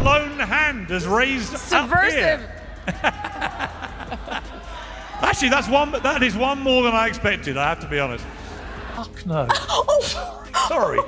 Lone hand has raised Subversive. up here. Actually, that is one more than I expected, I have to be honest. Fuck no. Sorry,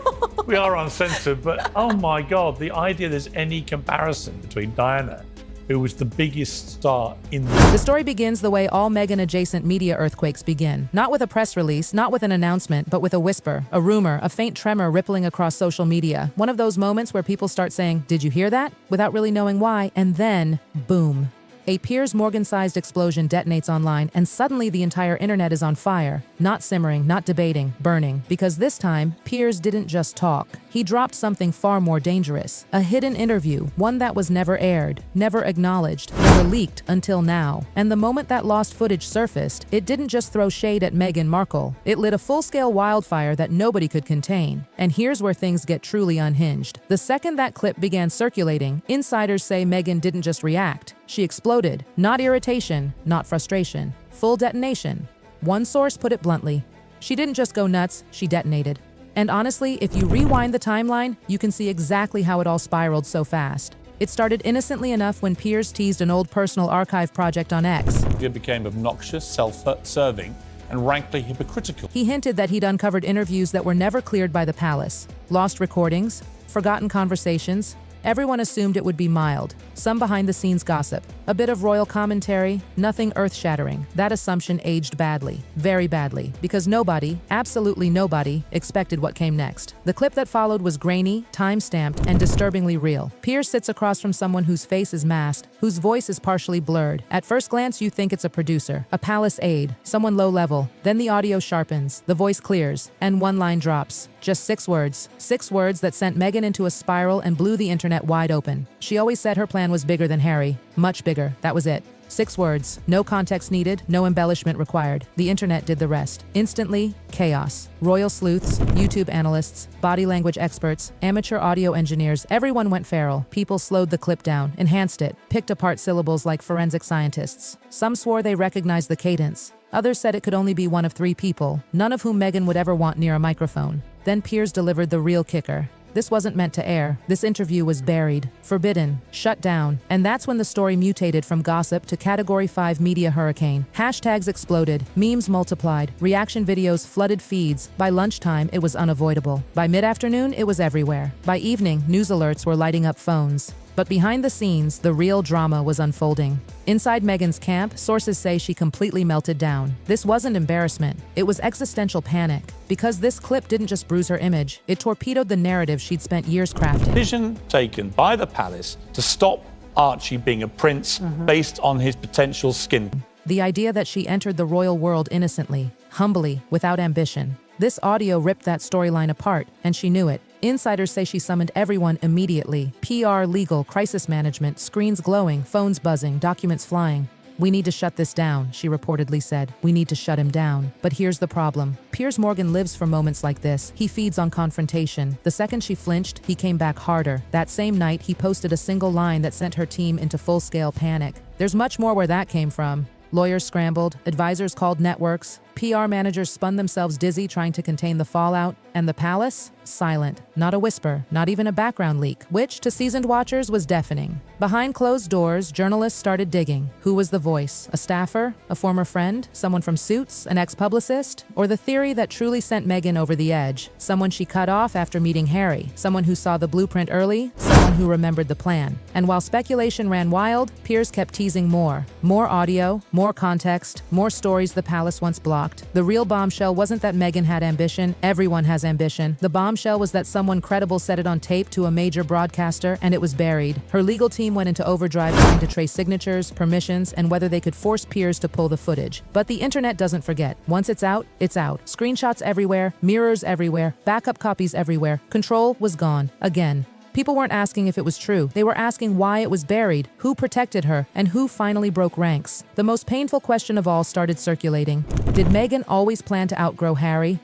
we are uncensored, but oh my God, the idea there's any comparison between Diana, who was the biggest star in The story begins the way all Meghan-adjacent media earthquakes begin. Not with a press release, not with an announcement, but with a whisper, a rumor, a faint tremor rippling across social media. One of those moments where people start saying, "Did you hear that?" without really knowing why, and then, boom. A Piers Morgan-sized explosion detonates online, and suddenly the entire internet is on fire. Not simmering, not debating, burning. Because this time, Piers didn't just talk. He dropped something far more dangerous. A hidden interview, one that was never aired, never acknowledged, never leaked until now. And the moment that lost footage surfaced, it didn't just throw shade at Meghan Markle. It lit a full-scale wildfire that nobody could contain. And here's where things get truly unhinged. The second that clip began circulating, insiders say Meghan didn't just react. She exploded. Not irritation, not frustration. Full detonation. One source put it bluntly. She didn't just go nuts, she detonated. And honestly, if you rewind the timeline, you can see exactly how it all spiraled so fast. It started innocently enough when Piers teased an old personal archive project on X. It became obnoxious, self-serving, and rankly hypocritical. He hinted that he'd uncovered interviews that were never cleared by the palace. Lost recordings, forgotten conversations. Everyone assumed it would be mild, some behind-the-scenes gossip, a bit of royal commentary, nothing earth-shattering. That assumption aged badly, very badly, because nobody, absolutely nobody, expected what came next. The clip that followed was grainy, time-stamped, and disturbingly real. Piers sits across from someone whose face is masked, whose voice is partially blurred. At first glance, you think it's a producer, a palace aide, someone low-level. Then the audio sharpens, the voice clears, and one line drops. Just 6 words. 6 words that sent Meghan into a spiral and blew the internet wide open. She always said her plan was bigger than Harry. Much bigger. That was it. 6 words. No context needed, no embellishment required. The internet did the rest. Instantly, chaos. Royal sleuths, YouTube analysts, body language experts, amateur audio engineers, everyone went feral. People slowed the clip down, enhanced it, picked apart syllables like forensic scientists. Some swore they recognized the cadence. Others said it could only be one of 3 people, none of whom Meghan would ever want near a microphone. Then Piers delivered the real kicker. This wasn't meant to air. This interview was buried, forbidden, shut down. And that's when the story mutated from gossip to Category 5 media hurricane. Hashtags exploded, memes multiplied, reaction videos flooded feeds. By lunchtime, it was unavoidable. By mid-afternoon, it was everywhere. By evening, news alerts were lighting up phones. But behind the scenes, the real drama was unfolding. Inside Meghan's camp, sources say she completely melted down. This wasn't embarrassment, it was existential panic. Because this clip didn't just bruise her image, it torpedoed the narrative she'd spent years crafting. Decision taken by the palace to stop Archie being a prince based on his potential skin. The idea that she entered the royal world innocently, humbly, without ambition. This audio ripped that storyline apart, and she knew it. Insiders say she summoned everyone immediately. PR, legal, crisis management, screens glowing, phones buzzing, documents flying. "We need to shut this down," she reportedly said. "We need to shut him down." But here's the problem. Piers Morgan lives for moments like this. He feeds on confrontation. The second she flinched, he came back harder. That same night, he posted a single line that sent her team into full-scale panic. There's much more where that came from. Lawyers scrambled, advisors called networks, PR managers spun themselves dizzy trying to contain the fallout, and the palace? Silent. Not a whisper, not even a background leak, which, to seasoned watchers, was deafening. Behind closed doors, journalists started digging. Who was the voice? A staffer? A former friend? Someone from Suits? An ex-publicist? Or the theory that truly sent Meghan over the edge? Someone she cut off after meeting Harry? Someone who saw the blueprint early? Someone who remembered the plan? And while speculation ran wild, Piers kept teasing more. More audio, more context, more stories the palace once blocked. The real bombshell wasn't that Meghan had ambition. Everyone has ambition. The bombshell was that someone credible said it on tape to a major broadcaster, and it was buried. Her legal team went into overdrive trying to trace signatures, permissions, and whether they could force Piers to pull the footage. But the internet doesn't forget. Once it's out, it's out. Screenshots everywhere, mirrors everywhere, backup copies everywhere. Control was gone. Again. People weren't asking if it was true. They were asking why it was buried, who protected her, and who finally broke ranks. The most painful question of all started circulating. Did Meghan always plan to outgrow Harry?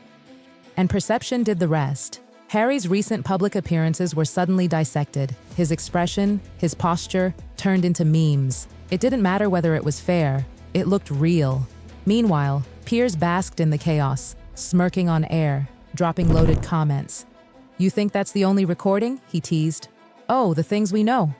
And perception did the rest. Harry's recent public appearances were suddenly dissected. His expression, his posture, turned into memes. It didn't matter whether it was fair. It looked real. Meanwhile, Piers basked in the chaos, smirking on air, dropping loaded comments. You think that's the only recording? He teased. Oh, the things we know.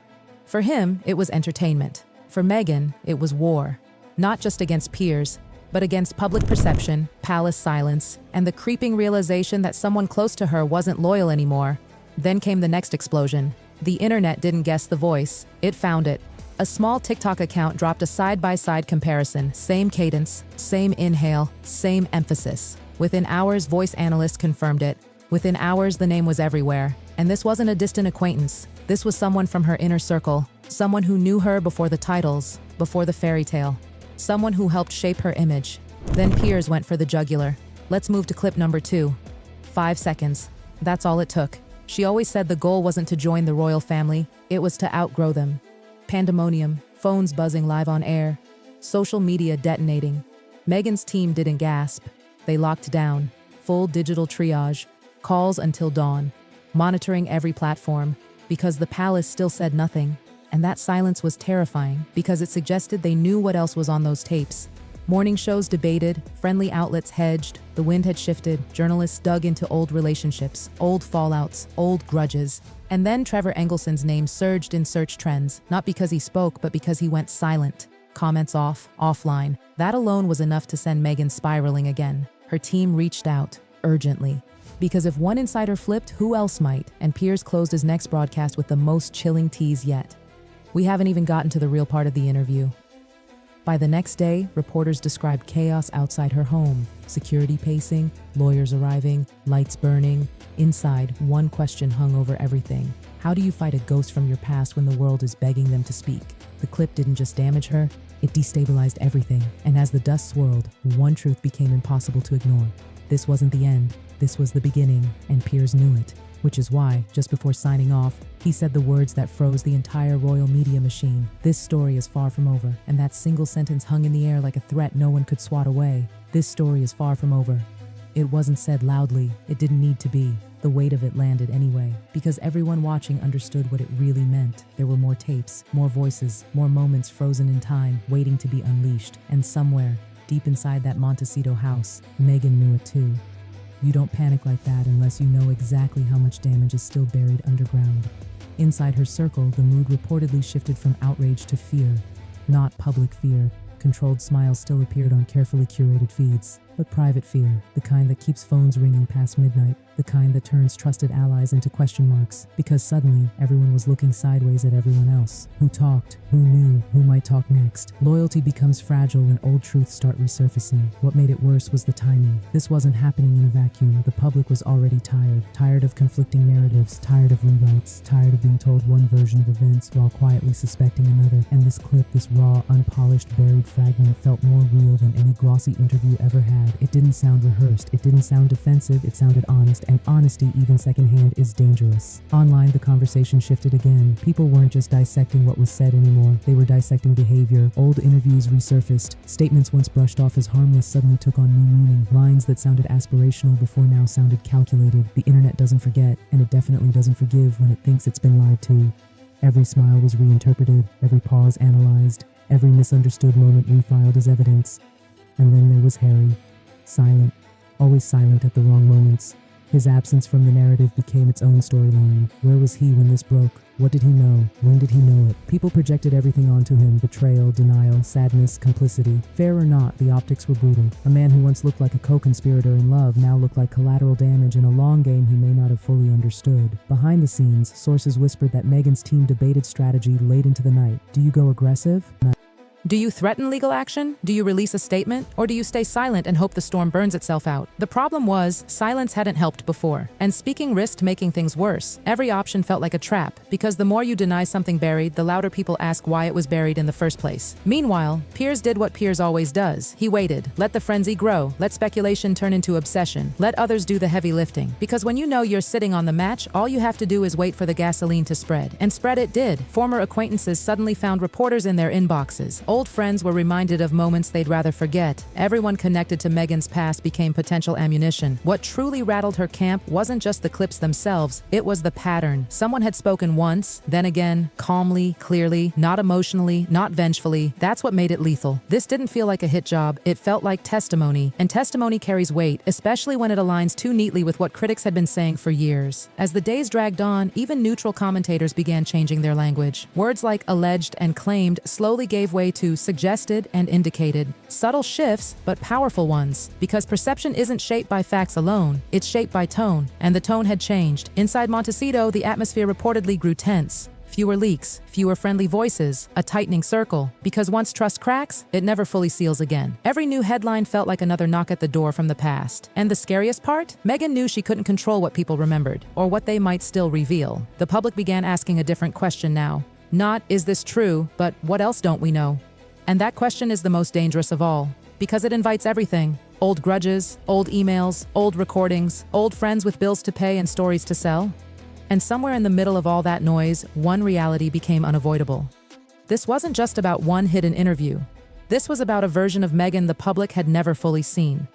For him, it was entertainment. For Meghan, it was war. Not just against Piers, but against public perception, palace silence, and the creeping realization that someone close to her wasn't loyal anymore. Then came the next explosion. The internet didn't guess the voice, it found it. A small TikTok account dropped a side-by-side comparison, same cadence, same inhale, same emphasis. Within hours, voice analysts confirmed it. Within hours, the name was everywhere. And this wasn't a distant acquaintance. This was someone from her inner circle, someone who knew her before the titles, before the fairy tale. Someone who helped shape her image. Then Piers went for the jugular. Let's move to clip number 2. 5 seconds. That's all it took. She always said the goal wasn't to join the royal family, it was to outgrow them. Pandemonium, phones buzzing live on air, social media detonating. Meghan's team didn't gasp. They locked down. Full digital triage. Calls until dawn. Monitoring every platform. Because the palace still said nothing. And that silence was terrifying because it suggested they knew what else was on those tapes. Morning shows debated, friendly outlets hedged, the wind had shifted, journalists dug into old relationships, old fallouts, old grudges. And then Trevor Engelson's name surged in search trends, not because he spoke, but because he went silent. Comments off, offline. That alone was enough to send Meghan spiraling again. Her team reached out, urgently. Because if one insider flipped, who else might? And Piers closed his next broadcast with the most chilling tease yet. We haven't even gotten to the real part of the interview. By the next day, reporters described chaos outside her home. Security pacing, lawyers arriving, lights burning. Inside, one question hung over everything. How do you fight a ghost from your past when the world is begging them to speak? The clip didn't just damage her, it destabilized everything. And as the dust swirled, one truth became impossible to ignore. This wasn't the end, this was the beginning, and Piers knew it. Which is why, just before signing off, he said the words that froze the entire royal media machine. This story is far from over, and that single sentence hung in the air like a threat no one could swat away. This story is far from over. It wasn't said loudly, it didn't need to be. The weight of it landed anyway, because everyone watching understood what it really meant. There were more tapes, more voices, more moments frozen in time, waiting to be unleashed. And somewhere, deep inside that Montecito house, Meghan knew it too. You don't panic like that unless you know exactly how much damage is still buried underground. Inside her circle, the mood reportedly shifted from outrage to fear. Not public fear. Controlled smiles still appeared on carefully curated feeds. But private fear, the kind that keeps phones ringing past midnight, the kind that turns trusted allies into question marks, because suddenly everyone was looking sideways at everyone else. Who talked? Who knew? Who might talk next? Loyalty becomes fragile when old truths start resurfacing. What made it worse was the timing. This wasn't happening in a vacuum. The public was already tired of conflicting narratives, tired of rewrites, tired of being told one version of events while quietly suspecting another. And this clip, this raw, unpolished, buried fragment felt more real than any glossy interview ever had. It didn't sound rehearsed, it didn't sound defensive, it sounded honest, and honesty, even secondhand, is dangerous. Online, the conversation shifted again. People weren't just dissecting what was said anymore, they were dissecting behavior. Old interviews resurfaced. Statements once brushed off as harmless suddenly took on new meaning. Lines that sounded aspirational before now sounded calculated. The internet doesn't forget, and it definitely doesn't forgive when it thinks it's been lied to. Every smile was reinterpreted, every pause analyzed, every misunderstood moment refiled as evidence. And then there was Harry. Silent, always silent at the wrong moments. His absence from the narrative became its own storyline. Where was he when this broke? What did he know? When did he know it? People projected everything onto him: betrayal, denial, sadness, complicity. Fair or not, the optics were brutal. A man who once looked like a co-conspirator in love now looked like collateral damage in a long game he may not have fully understood. Behind the scenes, sources whispered that Meghan's team debated strategy late into the night. Do you go aggressive? Do you threaten legal action? Do you release a statement? Or do you stay silent and hope the storm burns itself out? The problem was, silence hadn't helped before. And speaking risked making things worse. Every option felt like a trap, because the more you deny something buried, the louder people ask why it was buried in the first place. Meanwhile, Piers did what Piers always does. He waited. Let the frenzy grow. Let speculation turn into obsession. Let others do the heavy lifting. Because when you know you're sitting on the match, all you have to do is wait for the gasoline to spread. And spread it did. Former acquaintances suddenly found reporters in their inboxes. Old friends were reminded of moments they'd rather forget. Everyone connected to Meghan's past became potential ammunition. What truly rattled her camp wasn't just the clips themselves, it was the pattern. Someone had spoken once, then again, calmly, clearly, not emotionally, not vengefully. That's what made it lethal. This didn't feel like a hit job, it felt like testimony. And testimony carries weight, especially when it aligns too neatly with what critics had been saying for years. As the days dragged on, even neutral commentators began changing their language. Words like alleged and claimed slowly gave way to suggested and indicated. Subtle shifts, but powerful ones. Because perception isn't shaped by facts alone, it's shaped by tone. And the tone had changed. Inside Montecito, the atmosphere reportedly grew tense. Fewer leaks, fewer friendly voices, a tightening circle. Because once trust cracks, it never fully seals again. Every new headline felt like another knock at the door from the past. And the scariest part? Meghan knew she couldn't control what people remembered, or what they might still reveal. The public began asking a different question now. Not, is this true, but what else don't we know? And that question is the most dangerous of all, because it invites everything. Old grudges, old emails, old recordings, old friends with bills to pay and stories to sell. And somewhere in the middle of all that noise, one reality became unavoidable. This wasn't just about one hidden interview. This was about a version of Meghan the public had never fully seen.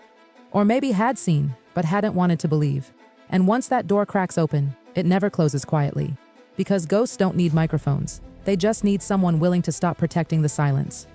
Or maybe had seen, but hadn't wanted to believe. And once that door cracks open, it never closes quietly. Because ghosts don't need microphones. They just need someone willing to stop protecting the silence.